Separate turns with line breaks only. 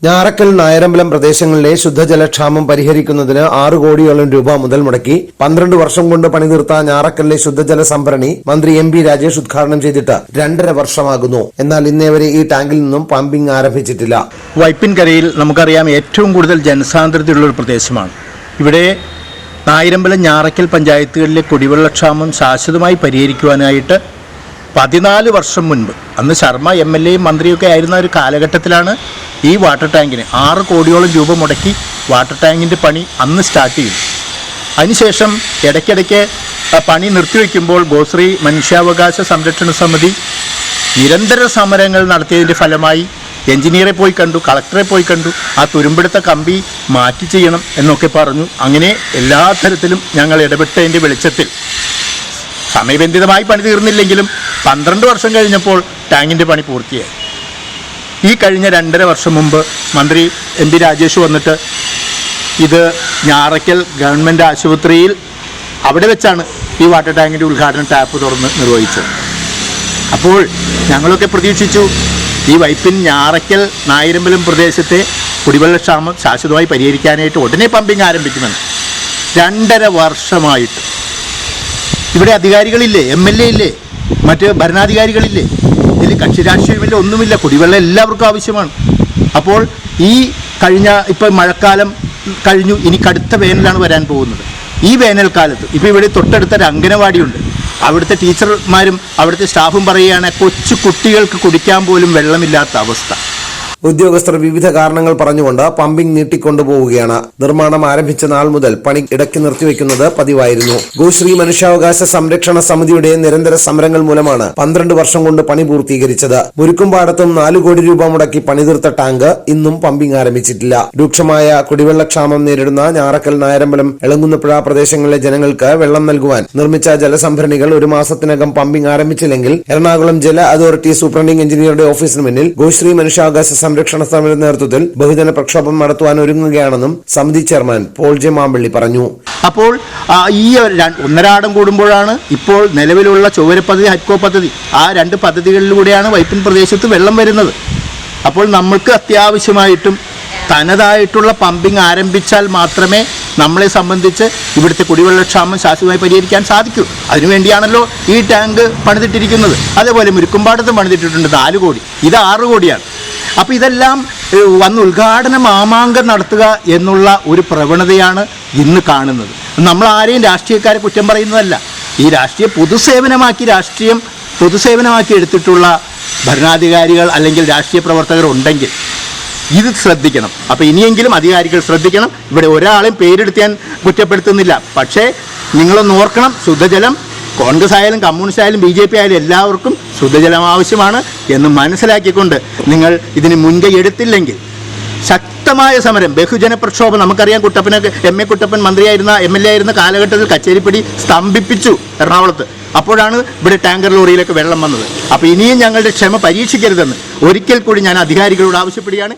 ഞാറക്കൽ നായരമ്പലം പ്രദേശങ്ങളിലെ ശുദ്ധജലക്ഷാമം പരിഹരിക്കുന്നതിന് 6 കോടിയോളം രൂപ മുതൽ മുടക്കി 12 വർഷം കൊണ്ട് പണിതീർത്ത ഞാറക്കലിലെ ശുദ്ധജല സംഭരണി മന്ത്രി എം പി രാജേഷ് ഉദ്ഘാടനം ചെയ്തിട്ട് 2.5 വർഷമാകുന്നു. എന്നാൽ ഇന്നേവരെ ഈ ടാങ്കിൽ നിന്നും പമ്പിംഗ് ആരംഭിച്ചിട്ടില്ല.
വൈപ്പിൻകരയിൽ നമുക്കറിയാം ഏറ്റവും കൂടുതൽ ജനസാന്ദ്രതയുള്ള ഒരു പ്രദേശമാണ്. ഇവിടെ നായരമ്പലം ഞാറക്കൽ പഞ്ചായത്തുകളിലെ കുടിവെള്ളക്ഷാമം ശാശ്വതമായി പരിഹരിക്കുവാനായിട്ട് 14 വർഷം മുൻപ്, അന്ന് ശർമ്മ MLA മന്ത്രിയൊക്കെ ആയിരുന്ന ഒരു കാലഘട്ടത്തിലാണ് ഈ വാട്ടർ ടാങ്കിന് 6 കോടിയോളം രൂപ മുടക്കി വാട്ടർ ടാങ്കിൻ്റെ പണി അന്ന് സ്റ്റാർട്ട് ചെയ്തു. അതിനുശേഷം ഇടയ്ക്കിടയ്ക്ക് പണി നിർത്തിവെക്കുമ്പോൾ ഗോശ്രീ മനുഷ്യാവകാശ സംരക്ഷണ സമിതി നിരന്തര സമരങ്ങൾ നടത്തിയതിൻ്റെ ഫലമായി എഞ്ചിനീയറെ പോയി കണ്ടു, കളക്ടറെ പോയി കണ്ടു, ആ തുരുമ്പെടുത്ത കമ്പി മാറ്റി ചെയ്യണം എന്നൊക്കെ പറഞ്ഞു. അങ്ങനെ എല്ലാ തരത്തിലും ഞങ്ങൾ ഇടപെട്ടതിൻ്റെ വെളിച്ചത്തിൽ സമയബന്ധിതമായി പണി തീർന്നില്ലെങ്കിലും 12 വർഷം കഴിഞ്ഞപ്പോൾ ടാങ്കിൻ്റെ പണി പൂർത്തിയായി. ഈ കഴിഞ്ഞ 2.5 വർഷം മുമ്പ് മന്ത്രി എം പി രാജേഷ് വന്നിട്ട് ഇത് ഞാറക്കൽ ഗവൺമെൻറ് ആശുപത്രിയിൽ അവിടെ വെച്ചാണ് ഈ വാട്ടർ ടാങ്കിൻ്റെ ഉദ്ഘാടനം ടാപ്പ് തുറന്ന് നിർവഹിച്ചത്. അപ്പോൾ ഞങ്ങളൊക്കെ പ്രതീക്ഷിച്ചു ഈ വൈപ്പിൻ ഞാറക്കൽ നായരമ്പലം പ്രദേശത്തെ കുടിവെള്ളക്ഷാമം ശാശ്വതമായി പരിഹരിക്കാനായിട്ട് ഉടനെ പമ്പിങ് ആരംഭിക്കുമെന്ന്. 2.5 വർഷമായിട്ട് ഇവിടെ അധികാരികളില്ലേ, MLA ഇല്ലേ, മറ്റ് ഭരണാധികാരികളില്ലേ, ഇതിൽ കക്ഷി രാഷ്ട്രീയമില്ല, ഒന്നുമില്ല. കുടിവെള്ളം എല്ലാവർക്കും ആവശ്യമാണ്. അപ്പോൾ ഈ ഇപ്പം മഴക്കാലം കഴിഞ്ഞു, ഇനി കടുത്ത വേനലാണ് വരാൻ പോകുന്നത്. ഈ വേനൽക്കാലത്ത് ഇപ്പോൾ ഇവിടെ തൊട്ടടുത്തൊരു അംഗനവാടിയുണ്ട്. അവിടുത്തെ ടീച്ചർമാരും അവിടുത്തെ സ്റ്റാഫും പറയുകയാണ് കൊച്ചു കുട്ടികൾക്ക് കുടിക്കാൻ പോലും വെള്ളമില്ലാത്ത അവസ്ഥ.
ഉദ്യോഗസ്ഥർ വിവിധ കാരണങ്ങൾ പറഞ്ഞുകൊണ്ട് പമ്പിംഗ് നീട്ടിക്കൊണ്ടുപോവുകയാണ്. നിർമ്മാണം ആരംഭിച്ച നാൾ മുതൽ പണി ഇടയ്ക്ക് നിർത്തിവെക്കുന്നത് പതിവായിരുന്നു. ഗോശ്രീ മനുഷ്യാവകാശ സംരക്ഷണ സമിതിയുടെ നിരന്തര സമരങ്ങൾ മൂലമാണ് 12 വർഷം കൊണ്ട് പണി പൂർത്തീകരിച്ചത്. മുരുക്കുംപാടത്തും 4 കോടി രൂപ മുടക്കി പണിതീർത്ത ടാങ്ക് ഇന്നും പമ്പിംഗ് ആരംഭിച്ചിട്ടില്ല. രൂക്ഷമായ കുടിവെള്ളക്ഷാമം നേരിടുന്ന ഞാറക്കൽ നായരമ്പലം എളങ്കുന്നപ്പുഴ പ്രദേശങ്ങളിലെ ജനങ്ങൾക്ക് വെള്ളം നൽകുവാൻ നിർമ്മിച്ച ജലസംഭരണികൾ 1 മാസത്തിനകം പമ്പിംഗ് ആരംഭിച്ചില്ലെങ്കിൽ എറണാകുളം ജല അതോറിറ്റി സൂപ്രണ്ടിംഗ് എഞ്ചിനീയറുടെ ഓഫീസിന് മുന്നിൽ ഗോശ്രീ മനുഷ്യാവകാശ സംരക്ഷണ സമിതിയുടെ നേതൃത്വത്തിൽ ബഹുജന പ്രക്ഷോഭം നടത്തുവാൻ ഒരുങ്ങുകയാണെന്നും സമിതി ചെയർമാൻ പോൾ ജെ മാമ്പള്ളി പറഞ്ഞു.
അപ്പോൾ ഈ 1.5 കൂടുമ്പോഴാണ് ഇപ്പോൾ നിലവിലുള്ള ചൊവ്വര പദ്ധതി, ഹഡ്കോ പദ്ധതി, ആ 2 പദ്ധതികളിലൂടെയാണ് വൈപ്പിൻ പ്രദേശത്ത് വെള്ളം വരുന്നത്. അപ്പോൾ നമ്മൾക്ക് അത്യാവശ്യമായിട്ടും തനതായിട്ടുള്ള പമ്പിംഗ് ആരംഭിച്ചാൽ മാത്രമേ നമ്മളെ സംബന്ധിച്ച് ഇവിടുത്തെ കുടിവെള്ളക്ഷാമം ശാശ്വതമായി പരിഹരിക്കാൻ സാധിക്കൂ. അതിനുവേണ്ടിയാണല്ലോ ഈ ടാങ്ക് പണിതിട്ടിരിക്കുന്നത്. അതേപോലെ മുരുക്കുംപാടത്ത് പണിതിട്ടിട്ടുണ്ട് 4 കോടി, ഇത് 6 കോടിയാണ്. അപ്പോൾ ഇതെല്ലാം വന്ന് ഉദ്ഘാടന മാമാങ്കം നടത്തുക എന്നുള്ള ഒരു പ്രവണതയാണ് ഇന്ന് കാണുന്നത്. നമ്മൾ ആരെയും രാഷ്ട്രീയക്കാരെ കുറ്റം പറയുന്നതല്ല. ഈ രാഷ്ട്രീയം പൊതുസേവനമാക്കി എടുത്തിട്ടുള്ള ഭരണാധികാരികൾ അല്ലെങ്കിൽ രാഷ്ട്രീയ പ്രവർത്തകർ ഉണ്ടെങ്കിൽ ഇത് ശ്രദ്ധിക്കണം. അപ്പോൾ ഇനിയെങ്കിലും അധികാരികൾ ശ്രദ്ധിക്കണം. ഇവിടെ ഒരാളെയും പേരെടുത്ത് ഞാൻ കുറ്റപ്പെടുത്തുന്നില്ല. പക്ഷേ നിങ്ങളൊന്ന് ഓർക്കണം, ശുദ്ധജലം കോൺഗ്രസ് ആയാലും കമ്മ്യൂണിസ്റ്റ് ആയാലും BJP ആയാലും എല്ലാവർക്കും ശുദ്ധജലം ആവശ്യമാണ് എന്ന് മനസ്സിലാക്കിക്കൊണ്ട് നിങ്ങൾ ഇതിന് മുൻകൈ എടുത്തില്ലെങ്കിൽ ശക്തമായ സമരം, ബഹുജന പ്രക്ഷോഭം. നമുക്കറിയാം MA കുട്ടപ്പൻ മന്ത്രിയായിരുന്ന MLA ആയിരുന്ന കാലഘട്ടത്തിൽ കച്ചേരിപ്പടി സ്തംഭിപ്പിച്ചു എറണാകുളത്ത്. അപ്പോഴാണ് ഇവിടെ ടാങ്കർ ലോറിയിലൊക്കെ വെള്ളം വന്നത്. അപ്പോൾ ഇനിയും ഞങ്ങളുടെ ക്ഷമ പരീക്ഷിക്കരുതെന്ന് ഒരിക്കൽ കൂടി ഞാൻ അധികാരികളോട് ആവശ്യപ്പെടുകയാണ്.